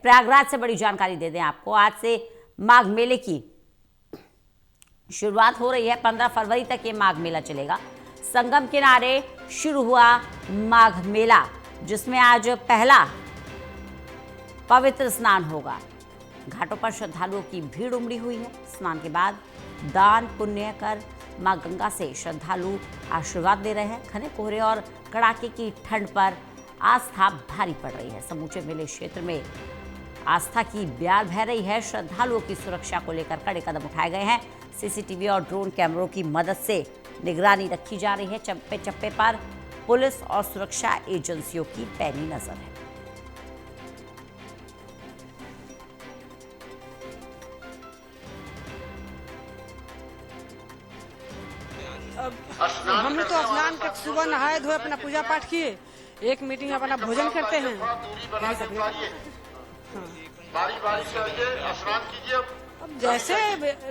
प्रयागराज से बड़ी जानकारी दे दें आपको। आज से माघ मेले की शुरुआत हो रही है। 15 फरवरी तक ये माघ मेला चलेगा। संगम किनारे शुरू हुआ माघ मेला, जिसमें आज पहला पवित्र स्नान होगा। घाटों पर श्रद्धालुओं की भीड़ उमड़ी हुई है। स्नान के बाद दान पुण्य कर मां गंगा से श्रद्धालु आशीर्वाद दे रहे हैं। घने कोहरे और कड़ाके की ठंड पर आस्था भारी पड़ रही है। समूचे मेले क्षेत्र में आस्था की ब्यार बह रही है। श्रद्धालुओं की सुरक्षा को लेकर कड़े कदम उठाए गए हैं। सीसीटीवी और ड्रोन कैमरों की मदद से निगरानी रखी जा रही है। चप्पे चप्पे पर पुलिस और सुरक्षा एजेंसियों की पैनी नजर है। हम लोग तो स्नान कर सुबह नहाए धोए अपना पूजा पाठ किए, एक मीटिंग अपना भोजन करते हैं। बारी बारी से आइए, स्नान कीजिए। अब जैसे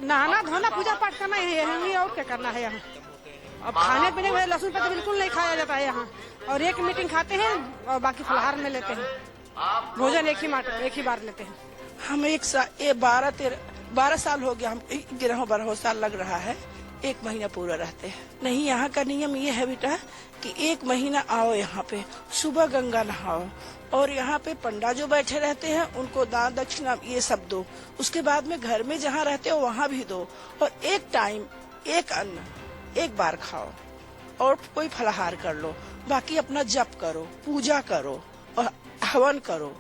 नहाना धोना पूजा पाठ करना है, और क्या करना है यहाँ। अब खाने पीने में लहसुन पर तो बिल्कुल नहीं खाया जाता है यहाँ, और एक मीटिंग खाते हैं और बाकी फलाहार में लेते हैं। भोजन एक ही बार लेते हैं। हम 12 साल हो गया, हम 11 साल लग रहा है। 1 महीना पूरा रहते हैं। नहीं, यहाँ का नियम ये है बेटा कि 1 महीना आओ यहाँ पे, सुबह गंगा नहाओ, और यहाँ पे पंडा जो बैठे रहते हैं उनको दान दक्षिणा ये सब दो। उसके बाद में घर में जहाँ रहते हो वहाँ भी दो, और एक टाइम एक अन्न एक बार खाओ, और कोई फलाहार कर लो। बाकी अपना जप करो, पूजा करो और हवन करो,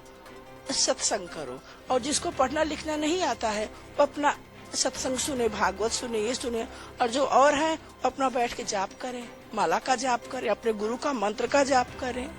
सत्संग करो। और जिसको पढ़ना लिखना नहीं आता है वो अपना सत्संग सुने, भागवत सुने, ये सुने। और जो और है अपना बैठ के जाप करें, माला का जाप करें, अपने गुरु का मंत्र का जाप करें।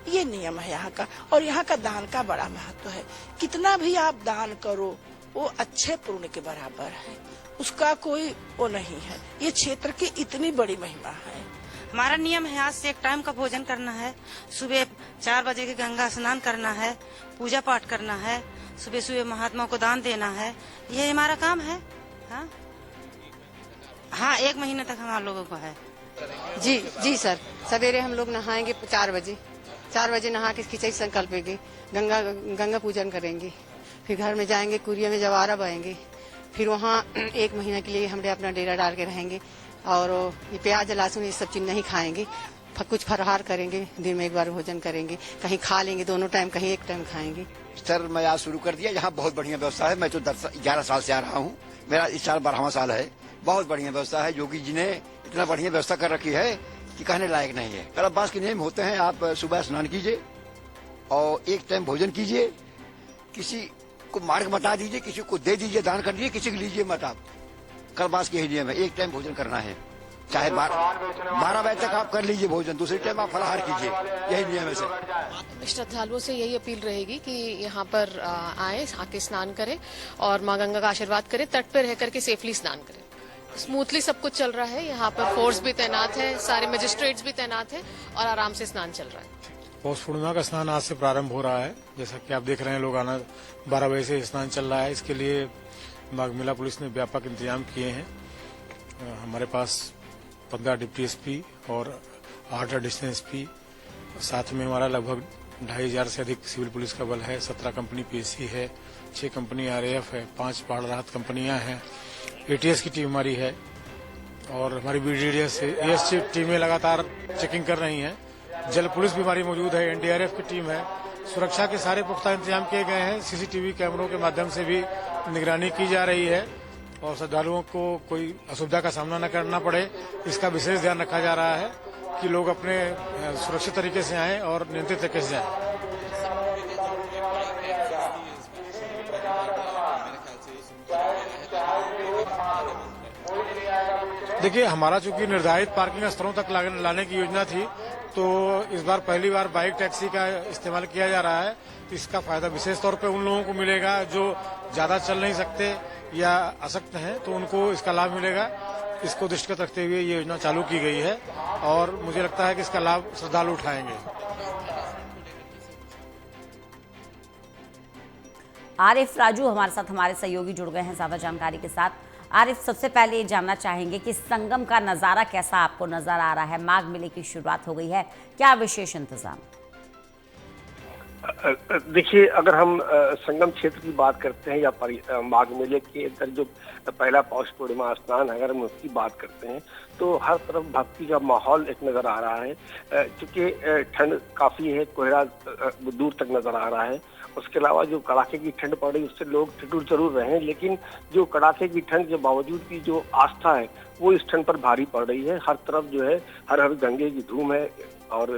ये नियम है यहाँ का। और यहाँ का दान का बड़ा महत्व है। कितना भी आप दान करो वो अच्छे पुण्य के बराबर है, उसका कोई वो नहीं है। ये क्षेत्र की इतनी बड़ी महिमा है। हमारा नियम है आज से 1 टाइम का भोजन करना है, सुबह 4 बजे के गंगा स्नान करना है, पूजा पाठ करना है, सुबह सुबह महात्मा को दान देना है। ये हमारा काम है। हाँ, 1 महीने तक हमारे लोगों को है। जी सर। सवेरे हम लोग नहाएंगे 4 बजे नहा के खिचड़ी संकल्पेंगे, गंगा पूजन करेंगे, फिर घर में जाएंगे, कुरिया में जवारा बहेंगे, फिर वहाँ 1 महीना के लिए हम अपना डेरा डाल के रहेंगे। और ये प्याज लहसुन ये सब चीज नहीं खाएंगे, कुछ फलाहार करेंगे, दिन में 1 बार भोजन करेंगे, कहीं खा लेंगे दोनों टाइम, कहीं 1 टाइम खाएंगे। सर मैं आज शुरू कर दिया। यहाँ बहुत बढ़िया व्यवस्था है। मैं तो 11 साल से आ रहा हूँ, मेरा इस साल 12वां साल है। बहुत बढ़िया व्यवस्था है। योगी जी ने इतना बढ़िया व्यवस्था कर रखी है कि कहने लायक नहीं है। कलब्बास के नियम होते हैं, आप सुबह स्नान कीजिए और 1 टाइम भोजन कीजिए, किसी को मार्ग बता दीजिए, किसी को दे दीजिए, दान कर दीजिए, किसी को लीजिए मत। आप कलब्बास के ही नियम है, 1 टाइम भोजन करना है। चाहे 12 बजे तक आप कर लीजिए भोजन, दूसरे टाइम आप फलाहार कीजिए। यही नियम है सर। श्रद्धालुओं से यही अपील रहेगी कि यहाँ पर आए, आके स्नान करें और माँ गंगा का आशीर्वाद करें। तट पर रह करके सेफली स्नान करें। स्मूथली सब कुछ चल रहा है। यहाँ पर फोर्स भी तैनात है, सारे मजिस्ट्रेट्स भी तैनात है और आराम से स्नान चल रहा है। पौष पूर्णिमा का स्नान आज से प्रारंभ हो रहा है। जैसा कि आप देख रहे हैं, लोग आना 12 बजे से स्नान चल रहा है। इसके लिए माघ मेला पुलिस ने व्यापक इंतजाम किए हैं। हमारे पास 15 डिप्टी एसपी और 8 एडिशनल एसपी, साथ में हमारा लगभग 2500 से अधिक सिविल पुलिस का बल है। 17 कंपनी पीएसी है, 6 कंपनी आरएएफ है, 5 बाढ़ राहत कंपनियां हैं, एटीएस की टीम हमारी है और हमारी बीडीडीएस एएस टीमें लगातार चेकिंग कर रही हैं। जल पुलिस भी हमारी मौजूद है, एनडीआरएफ की टीम है। सुरक्षा के सारे पुख्ता इंतजाम किए गए हैं। सीसीटीवी कैमरों के माध्यम से भी निगरानी की जा रही है और श्रद्धालुओं को कोई असुविधा का सामना न करना पड़े, इसका विशेष ध्यान रखा जा रहा है कि लोग अपने सुरक्षित तरीके से आएं और नियंत्रित तरीके से जाएं। देखिए, हमारा चूंकि निर्धारित पार्किंग स्थलों तक लाने की योजना थी, तो इस बार पहली बार बाइक टैक्सी का इस्तेमाल किया जा रहा है। तो इसका फायदा विशेष तौर पे उन लोगों को मिलेगा जो ज्यादा चल नहीं सकते या अशक्त हैं, तो उनको इसका लाभ मिलेगा। इसको दृष्टिगत रखते हुए ये योजना चालू की गई है और मुझे लगता है कि इसका लाभ श्रद्धालु उठाएंगे। आरिफ राजू हमारे साथ, हमारे सहयोगी जुड़ गए हैं ज्यादा जानकारी के साथ। आरिफ, सबसे पहले ये जानना चाहेंगे कि संगम का नजारा कैसा आपको नजर आ रहा है? माघ मेले की शुरुआत हो गई है, क्या विशेष इंतजाम? देखिए, अगर हम संगम क्षेत्र की बात करते हैं या माघ मेले के अंदर जो पहला पौष पूर्णिमा स्नान है, अगर हम उसकी बात करते हैं तो हर तरफ भक्ति का माहौल एक नजर आ रहा है। क्योंकि ठंड काफी है, कोहरा दूर तक नजर आ रहा है। उसके अलावा जो कड़ाके की ठंड पड़ रही है उससे लोग ठिठुर जरूर रहे हैं, लेकिन जो कड़ाके की ठंड के बावजूद की जो आस्था है वो इस ठंड पर भारी पड़ रही है। हर तरफ जो है हर हर गंगे की धूम है और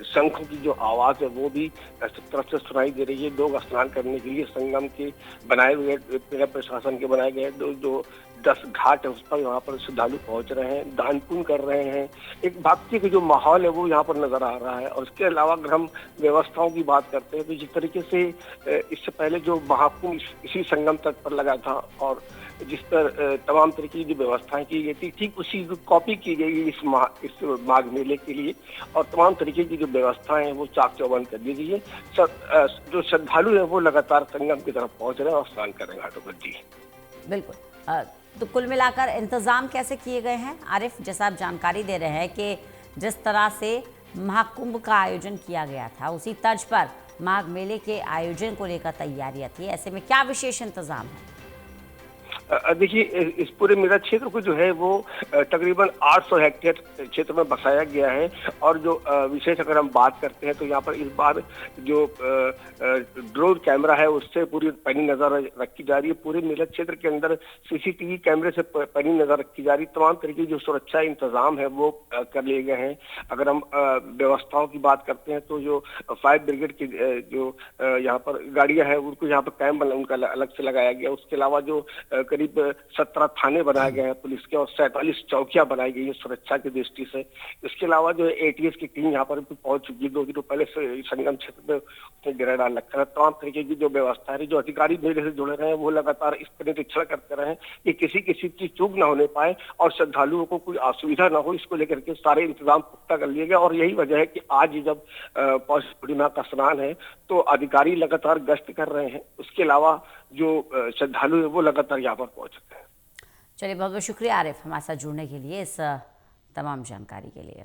शंख की जो आवाज है वो भी सब तरफ से सुनाई दे रही है। लोग स्नान करने के लिए संगम के बनाए हुए प्रशासन के बनाए गए जो 10 घाट है उस पर यहाँ पर श्रद्धालु पहुंच रहे हैं, दान पुण्य कर रहे हैं। एक भक्ति का जो माहौल है वो यहाँ पर नजर आ रहा है। और उसके अलावा अगर हम व्यवस्थाओं की बात करते हैं तो जिस तरीके से इससे पहले जो महाकुंभ इसी संगम तट पर लगा था और जिस पर तमाम तरीके की जो व्यवस्थाएं की गई थी, ठीक उसी कॉपी की गई इस माघ मेले के लिए। और तमाम तरीके की जो व्यवस्थाएं हैं वो चाक चौबंद कर दी गई है। जो श्रद्धालु है वो लगातार संगम की तरफ पहुंच रहे हैं और स्नान कर रहे हैं घाटों पर। जी बिल्कुल। तो कुल मिलाकर इंतजाम कैसे किए गए हैं आरिफ? जैसा आप जानकारी दे रहे हैं कि जिस तरह से महाकुंभ का आयोजन किया गया था उसी तर्ज पर माघ मेले के आयोजन को लेकर तैयारियां थी, ऐसे में क्या विशेष इंतजाम है? देखिए, इस पूरे मेला क्षेत्र को जो है वो तकरीबन 800 हेक्टेयर क्षेत्र में बसाया गया है। और जो विशेष अगर हम बात करते हैं तो यहाँ पर इस बार जो ड्रोन कैमरा है उससे पूरी पैनी नजर रखी जा रही है। पूरे मेला क्षेत्र के अंदर सीसीटीवी कैमरे से पैनी नजर रखी जा रही है। तमाम तरीके की जो सुरक्षा इंतजाम है वो कर लिए गए हैं। अगर हम व्यवस्थाओं की बात करते हैं तो जो फायर ब्रिगेड की जो यहाँ पर गाड़ियां हैं उनको यहाँ पर कैंप उनका अलग से लगाया गया। उसके अलावा जो करीब 17 थाने बनाए गए हैं पुलिस के और 47 चौकियां बनाई गई है सुरक्षा की दृष्टि से। इसके अलावा जो एटीएस की टीम यहाँ पर भी पहुंच चुकी है। 2 दिन पहले से संगम क्षेत्र में उसने घेरा डाल रखा है। तमाम तरीके की जो व्यवस्था है, जो अधिकारी मेले से जुड़े रहे हैं वो लगातार इस पर निरीक्षण करते रहे कि किसी की चूक न होने पाए और श्रद्धालुओं को कोई असुविधा न हो। इसको लेकर के सारे इंतजाम पुख्ता कर लिए गए। और यही वजह है कि आज जब पौष पूर्णिमा का स्नान है तो अधिकारी लगातार गश्त कर रहे हैं। उसके अलावा जो श्रद्धालु है वो लगातार यहाँ पर पहुंच रहे हैं। चलिए, बहुत बहुत शुक्रिया आरिफ हमारे साथ जुड़ने के लिए, इस तमाम जानकारी के लिए।